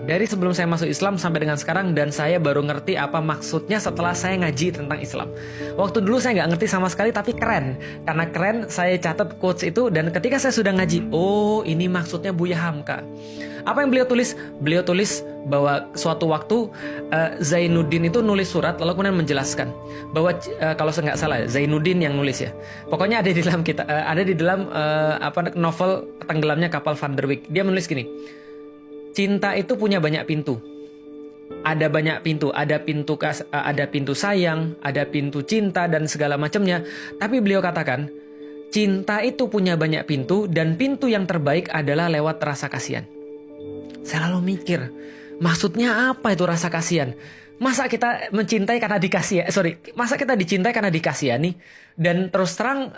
Dari sebelum saya masuk Islam sampai dengan sekarang, dan saya baru ngerti apa maksudnya setelah saya ngaji tentang Islam. Waktu dulu saya nggak ngerti sama sekali, tapi keren. Karena keren, saya catat quotes itu, dan ketika saya sudah ngaji, oh ini maksudnya Buya Hamka. Apa yang beliau tulis? Beliau tulis bahwa suatu waktu Zainuddin itu nulis surat, lalu kemudian menjelaskan bahwa kalau saya nggak salah, Zainuddin yang nulis ya. Pokoknya ada di dalam novel Tenggelamnya Kapal Van der Wijk. Dia menulis gini. Cinta itu punya banyak pintu. Ada banyak pintu, ada pintu sayang, ada pintu cinta dan segala macamnya. Tapi beliau katakan, cinta itu punya banyak pintu dan pintu yang terbaik adalah lewat rasa kasihan. Saya lalu mikir, maksudnya apa itu rasa kasihan? Masa kita mencintai karena masa kita dicintai karena dikasihani? Dan terus terang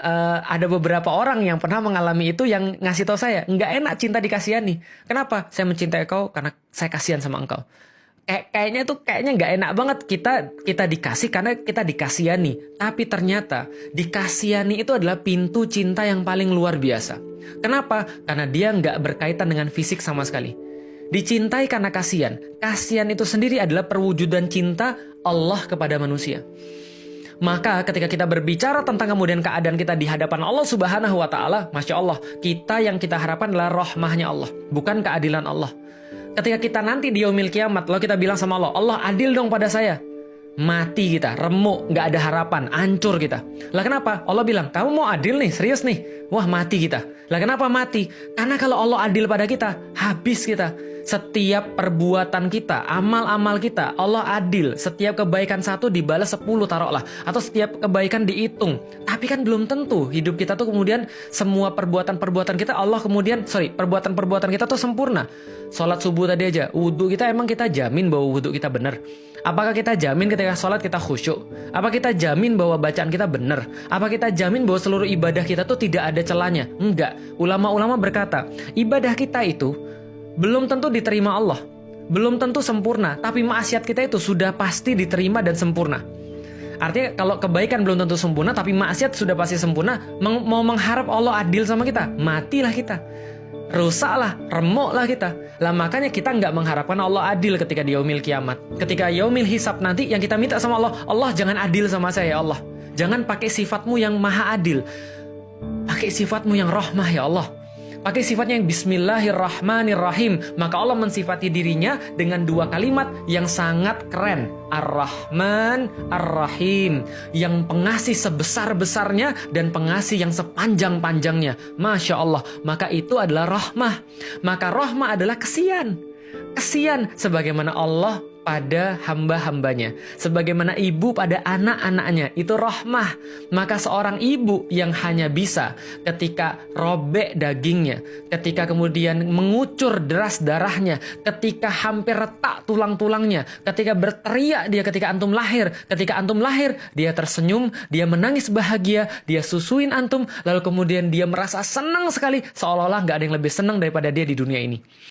ada beberapa orang yang pernah mengalami itu yang ngasih tahu saya, nggak enak cinta dikasihani. Kenapa? Saya mencintai kau karena saya kasihan sama engkau. Kayaknya nggak enak banget kita dikasih karena kita dikasihani. Tapi ternyata dikasihani itu adalah pintu cinta yang paling luar biasa. Kenapa? Karena dia nggak berkaitan dengan fisik sama sekali. Dicintai karena kasihan. Kasihan itu sendiri adalah perwujudan cinta Allah kepada manusia. Maka ketika kita berbicara tentang kemudian keadaan kita di hadapan Allah Subhanahu wa Ta'ala, Masya Allah, yang kita harapkan adalah rahmahnya Allah, bukan keadilan Allah. Ketika kita nanti di yaumil kiamat, lalu kita bilang sama Allah, Allah adil dong pada saya. Mati kita, remuk, nggak ada harapan, hancur kita. Lah kenapa? Allah bilang, kamu mau adil nih, serius nih. Wah, mati kita. Lah kenapa mati? Karena kalau Allah adil pada kita, habis kita. Setiap perbuatan kita, amal-amal kita, Allah adil. Setiap kebaikan satu dibalas 10 taruhlah. Atau setiap kebaikan dihitung. Tapi kan belum tentu hidup kita tuh kemudian semua perbuatan-perbuatan kita perbuatan-perbuatan kita tuh sempurna. Sholat subuh tadi aja, wudhu kita emang kita jamin bahwa wudhu kita benar? Apakah kita jamin ketika sholat kita khusyuk? Apa kita jamin bahwa bacaan kita benar? Apa kita jamin bahwa seluruh ibadah kita tuh tidak ada celahnya? Enggak. Ulama-ulama berkata, ibadah kita itu belum tentu diterima Allah, belum tentu sempurna, tapi maksiat kita itu sudah pasti diterima dan sempurna. Artinya kalau kebaikan belum tentu sempurna, tapi maksiat sudah pasti sempurna. Mau mengharap Allah adil sama kita, matilah kita, rusaklah, remuklah kita. Lah makanya kita nggak mengharapkan Allah adil ketika di yaumil kiamat. Ketika yaumil hisab nanti, yang kita minta sama Allah, Allah jangan adil sama saya ya Allah. Jangan pakai sifatmu yang maha adil, pakai sifatmu yang rahmah ya Allah. Pakai sifatnya yang Bismillahirrahmanirrahim. Maka Allah mensifati dirinya dengan dua kalimat yang sangat keren. Ar-Rahman, Ar-Rahim. Yang pengasih sebesar-besarnya dan pengasih yang sepanjang-panjangnya. Masya Allah. Maka itu adalah rahmah. Maka rahmah adalah kesian. Kesian sebagaimana Allah pada hamba-hambanya, sebagaimana ibu pada anak-anaknya, itu rahmah. Maka seorang ibu yang hanya bisa ketika robek dagingnya, ketika kemudian mengucur deras darahnya, ketika hampir retak tulang-tulangnya, ketika berteriak dia ketika antum lahir dia tersenyum, dia menangis bahagia, dia susuin antum, lalu kemudian dia merasa senang sekali, seolah-olah gak ada yang lebih senang daripada dia di dunia ini.